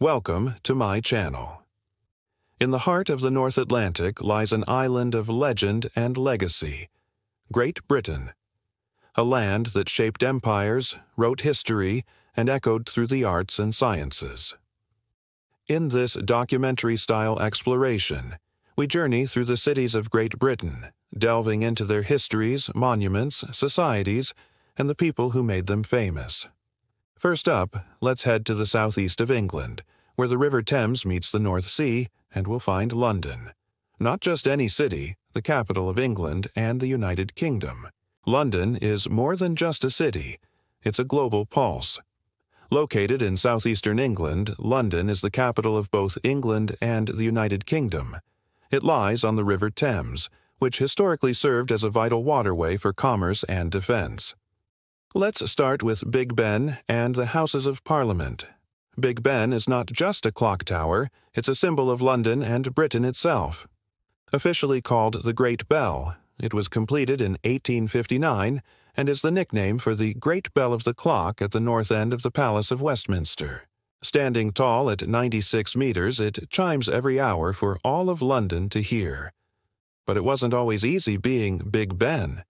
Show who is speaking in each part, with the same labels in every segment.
Speaker 1: Welcome to my channel. In the heart of the North Atlantic lies an island of legend and legacy, Great Britain, a land that shaped empires, wrote history, and echoed through the arts and sciences. In this documentary-style exploration, we journey through the cities of Great Britain, delving into their histories, monuments, societies, and the people who made them famous. First up, let's head to the southeast of England, where the River Thames meets the North Sea, and we'll find London. Not just any city, the capital of England and the United Kingdom. London is more than just a city, it's a global pulse. Located in southeastern England, London is the capital of both England and the United Kingdom. It lies on the River Thames, which historically served as a vital waterway for commerce and defense. Let's start with Big Ben and the Houses of Parliament. Big Ben is not just a clock tower, it's a symbol of London and Britain itself. Officially called the Great Bell, it was completed in 1859 and is the nickname for the Great Bell of the Clock at the north end of the Palace of Westminster. Standing tall at 96 meters, it chimes every hour for all of London to hear. But it wasn't always easy being Big Ben.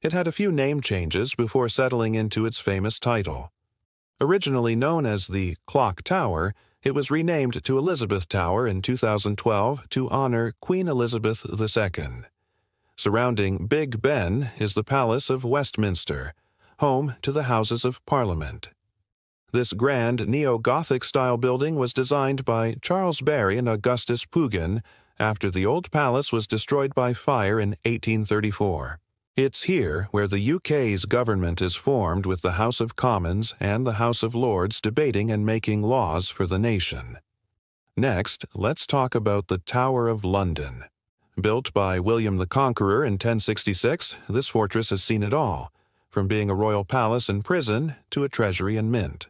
Speaker 1: It had a few name changes before settling into its famous title. Originally known as the Clock Tower, it was renamed to Elizabeth Tower in 2012 to honor Queen Elizabeth II. Surrounding Big Ben is the Palace of Westminster, home to the Houses of Parliament. This grand neo-Gothic-style building was designed by Charles Barry and Augustus Pugin after the old palace was destroyed by fire in 1834. It's here where the UK's government is formed, with the House of Commons and the House of Lords debating and making laws for the nation. Next, let's talk about the Tower of London. Built by William the Conqueror in 1066, this fortress has seen it all, from being a royal palace and prison to a treasury and mint.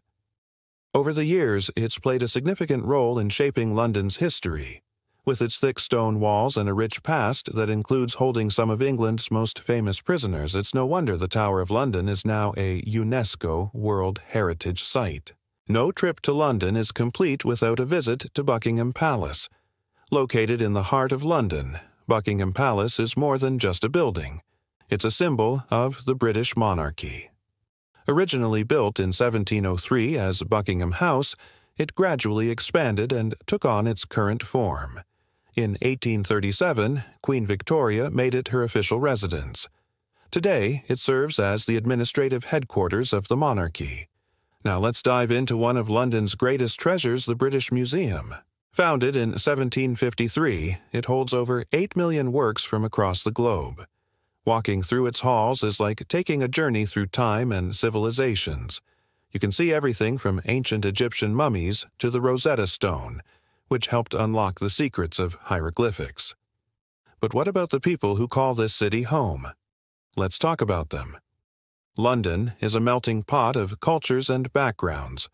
Speaker 1: Over the years, it's played a significant role in shaping London's history. With its thick stone walls and a rich past that includes holding some of England's most famous prisoners, it's no wonder the Tower of London is now a UNESCO World Heritage Site. No trip to London is complete without a visit to Buckingham Palace. Located in the heart of London, Buckingham Palace is more than just a building. It's a symbol of the British monarchy. Originally built in 1703 as Buckingham House, it gradually expanded and took on its current form. In 1837, Queen Victoria made it her official residence. Today, it serves as the administrative headquarters of the monarchy. Now let's dive into one of London's greatest treasures, the British Museum. Founded in 1753, it holds over 8 million works from across the globe. Walking through its halls is like taking a journey through time and civilizations. You can see everything from ancient Egyptian mummies to the Rosetta Stone, which helped unlock the secrets of hieroglyphics. But what about the people who call this city home? Let's talk about them. London is a melting pot of cultures and backgrounds.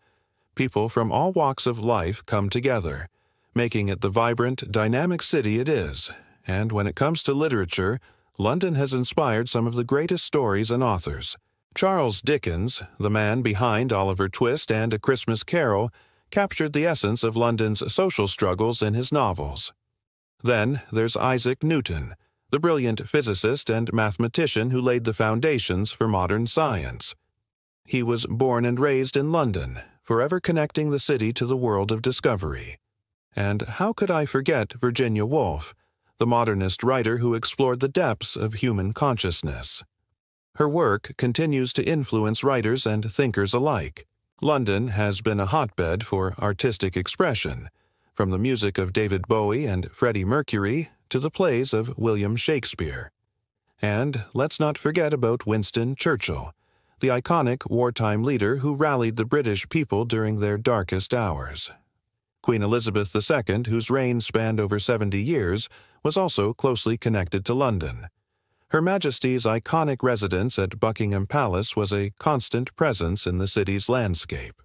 Speaker 1: People from all walks of life come together, making it the vibrant, dynamic city it is. And when it comes to literature, London has inspired some of the greatest stories and authors. Charles Dickens, the man behind Oliver Twist and A Christmas Carol, captured the essence of London's social struggles in his novels. Then there's Isaac Newton, the brilliant physicist and mathematician who laid the foundations for modern science. He was born and raised in London, forever connecting the city to the world of discovery. And how could I forget Virginia Woolf, the modernist writer who explored the depths of human consciousness? Her work continues to influence writers and thinkers alike. London has been a hotbed for artistic expression, from the music of David Bowie and Freddie Mercury to the plays of William Shakespeare. And let's not forget about Winston Churchill, the iconic wartime leader who rallied the British people during their darkest hours. Queen Elizabeth II, whose reign spanned over 70 years, was also closely connected to London. Her Majesty's iconic residence at Buckingham Palace was a constant presence in the city's landscape.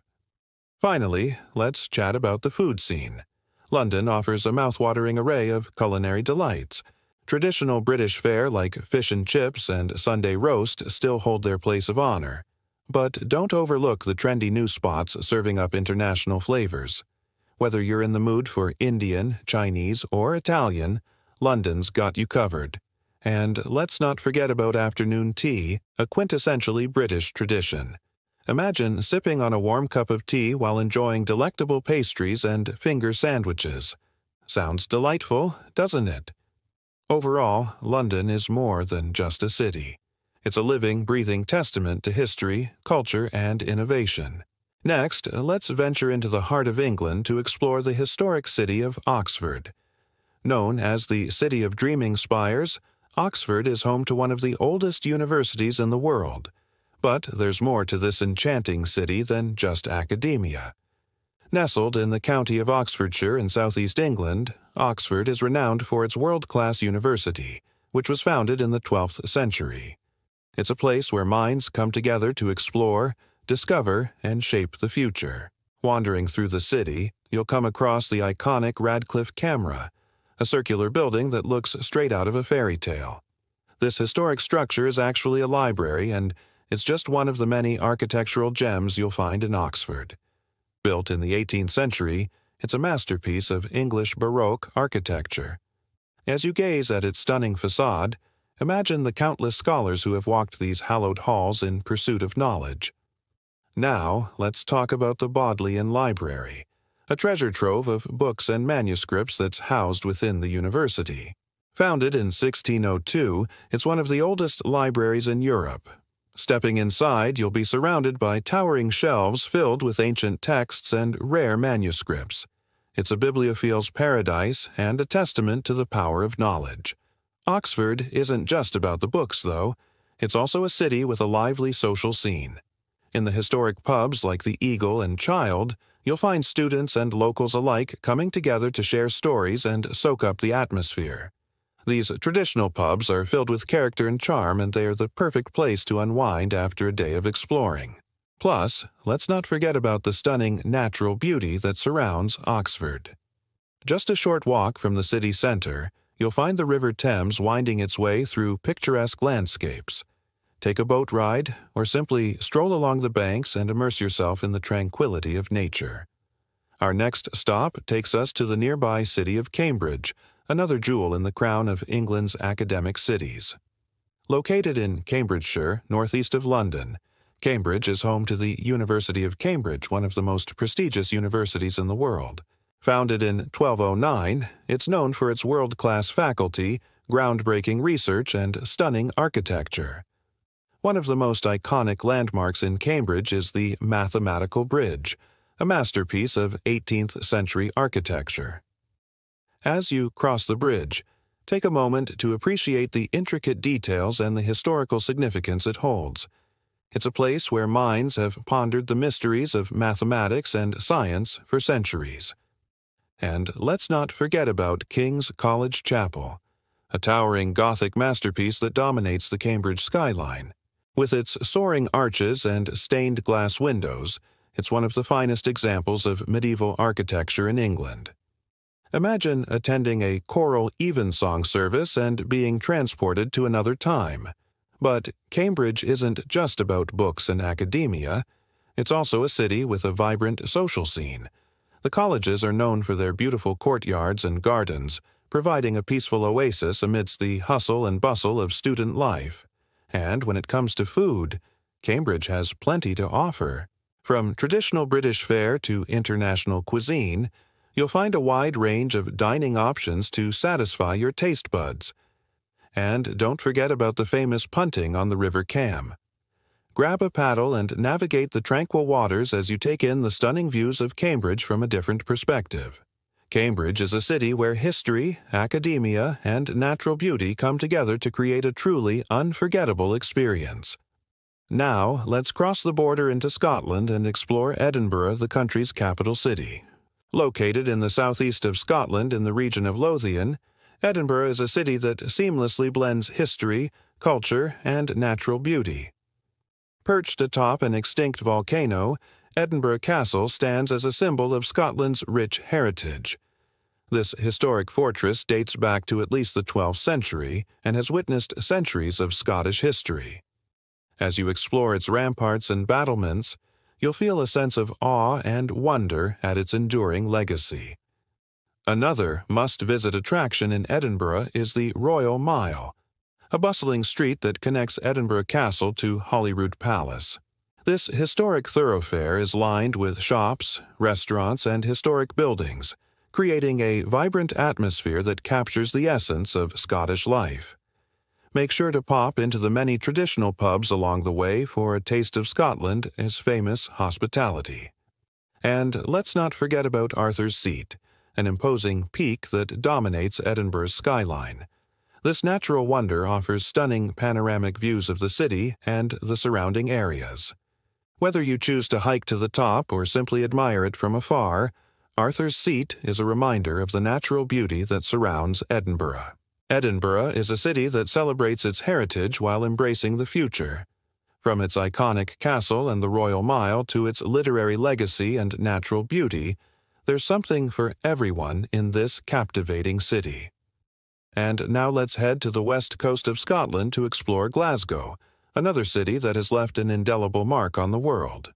Speaker 1: Finally, let's chat about the food scene. London offers a mouthwatering array of culinary delights. Traditional British fare like fish and chips and Sunday roast still hold their place of honor. But don't overlook the trendy new spots serving up international flavors. Whether you're in the mood for Indian, Chinese, or Italian, London's got you covered. And let's not forget about afternoon tea, a quintessentially British tradition. Imagine sipping on a warm cup of tea while enjoying delectable pastries and finger sandwiches. Sounds delightful, doesn't it? Overall, London is more than just a city. It's a living, breathing testament to history, culture, and innovation. Next, let's venture into the heart of England to explore the historic city of Oxford. Known as the City of Dreaming Spires, Oxford is home to one of the oldest universities in the world. But there's more to this enchanting city than just academia. Nestled in the county of Oxfordshire in southeast England, Oxford is renowned for its world-class university, which was founded in the 12th century. It's a place where minds come together to explore, discover, and shape the future. Wandering through the city, you'll come across the iconic Radcliffe Camera, a circular building that looks straight out of a fairy tale. This historic structure is actually a library, and it's just one of the many architectural gems you'll find in Oxford. Built in the 18th century, it's a masterpiece of English Baroque architecture. As you gaze at its stunning facade, imagine the countless scholars who have walked these hallowed halls in pursuit of knowledge. Now, let's talk about the Bodleian Library, a treasure trove of books and manuscripts that's housed within the university. Founded in 1602, it's one of the oldest libraries in Europe. Stepping inside, you'll be surrounded by towering shelves filled with ancient texts and rare manuscripts. It's a bibliophile's paradise and a testament to the power of knowledge. Oxford isn't just about the books, though. It's also a city with a lively social scene. In the historic pubs like the Eagle and Child, you'll find students and locals alike coming together to share stories and soak up the atmosphere. These traditional pubs are filled with character and charm, and they are the perfect place to unwind after a day of exploring. Plus, let's not forget about the stunning natural beauty that surrounds Oxford. Just a short walk from the city center, you'll find the River Thames winding its way through picturesque landscapes. Take a boat ride, or simply stroll along the banks and immerse yourself in the tranquility of nature. Our next stop takes us to the nearby city of Cambridge, another jewel in the crown of England's academic cities. Located in Cambridgeshire, northeast of London, Cambridge is home to the University of Cambridge, one of the most prestigious universities in the world. Founded in 1209, it's known for its world-class faculty, groundbreaking research, and stunning architecture. One of the most iconic landmarks in Cambridge is the Mathematical Bridge, a masterpiece of 18th century architecture. As you cross the bridge, take a moment to appreciate the intricate details and the historical significance it holds. It's a place where minds have pondered the mysteries of mathematics and science for centuries. And let's not forget about King's College Chapel, a towering Gothic masterpiece that dominates the Cambridge skyline. With its soaring arches and stained glass windows, it's one of the finest examples of medieval architecture in England. Imagine attending a choral evensong service and being transported to another time. But Cambridge isn't just about books and academia. It's also a city with a vibrant social scene. The colleges are known for their beautiful courtyards and gardens, providing a peaceful oasis amidst the hustle and bustle of student life. And when it comes to food, Cambridge has plenty to offer. From traditional British fare to international cuisine, you'll find a wide range of dining options to satisfy your taste buds. And don't forget about the famous punting on the River Cam. Grab a paddle and navigate the tranquil waters as you take in the stunning views of Cambridge from a different perspective. Cambridge is a city where history, academia, and natural beauty come together to create a truly unforgettable experience. Now, let's cross the border into Scotland and explore Edinburgh, the country's capital city. Located in the southeast of Scotland in the region of Lothian, Edinburgh is a city that seamlessly blends history, culture, and natural beauty. Perched atop an extinct volcano, Edinburgh Castle stands as a symbol of Scotland's rich heritage. This historic fortress dates back to at least the 12th century and has witnessed centuries of Scottish history. As you explore its ramparts and battlements, you'll feel a sense of awe and wonder at its enduring legacy. Another must-visit attraction in Edinburgh is the Royal Mile, a bustling street that connects Edinburgh Castle to Holyrood Palace. This historic thoroughfare is lined with shops, restaurants, and historic buildings, creating a vibrant atmosphere that captures the essence of Scottish life. Make sure to pop into the many traditional pubs along the way for a taste of Scotland's famous hospitality. And let's not forget about Arthur's Seat, an imposing peak that dominates Edinburgh's skyline. This natural wonder offers stunning panoramic views of the city and the surrounding areas. Whether you choose to hike to the top or simply admire it from afar, Arthur's Seat is a reminder of the natural beauty that surrounds Edinburgh. Edinburgh is a city that celebrates its heritage while embracing the future. From its iconic castle and the Royal Mile to its literary legacy and natural beauty, there's something for everyone in this captivating city. And now let's head to the west coast of Scotland to explore Glasgow, another city that has left an indelible mark on the world.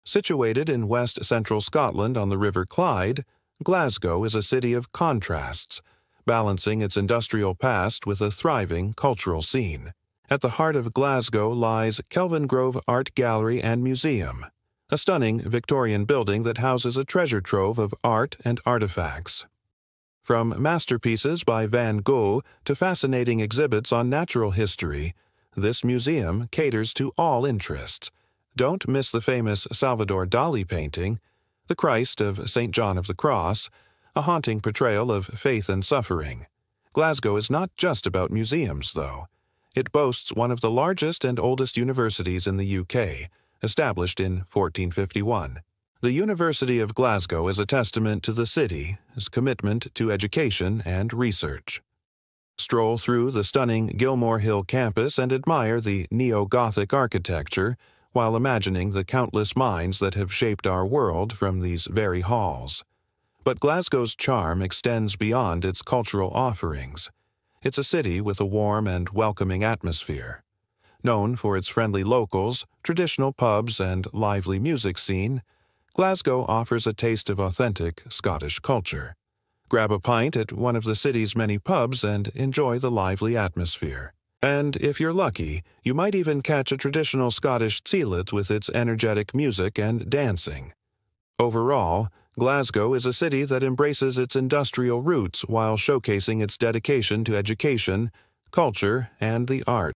Speaker 1: Situated in west-central Scotland on the River Clyde, Glasgow is a city of contrasts, balancing its industrial past with a thriving cultural scene. At the heart of Glasgow lies Kelvingrove Art Gallery and Museum, a stunning Victorian building that houses a treasure trove of art and artifacts. From masterpieces by Van Gogh to fascinating exhibits on natural history, this museum caters to all interests. Don't miss the famous Salvador Dali painting, The Christ of St. John of the Cross, a haunting portrayal of faith and suffering. Glasgow is not just about museums, though. It boasts one of the largest and oldest universities in the UK, established in 1451. The University of Glasgow is a testament to the city's commitment to education and research. Stroll through the stunning Gilmore Hill campus and admire the neo-Gothic architecture while imagining the countless minds that have shaped our world from these very halls. But Glasgow's charm extends beyond its cultural offerings. It's a city with a warm and welcoming atmosphere. Known for its friendly locals, traditional pubs, and lively music scene, Glasgow offers a taste of authentic Scottish culture. Grab a pint at one of the city's many pubs and enjoy the lively atmosphere. And if you're lucky, you might even catch a traditional Scottish sealet with its energetic music and dancing. Overall, Glasgow is a city that embraces its industrial roots while showcasing its dedication to education, culture, and the arts.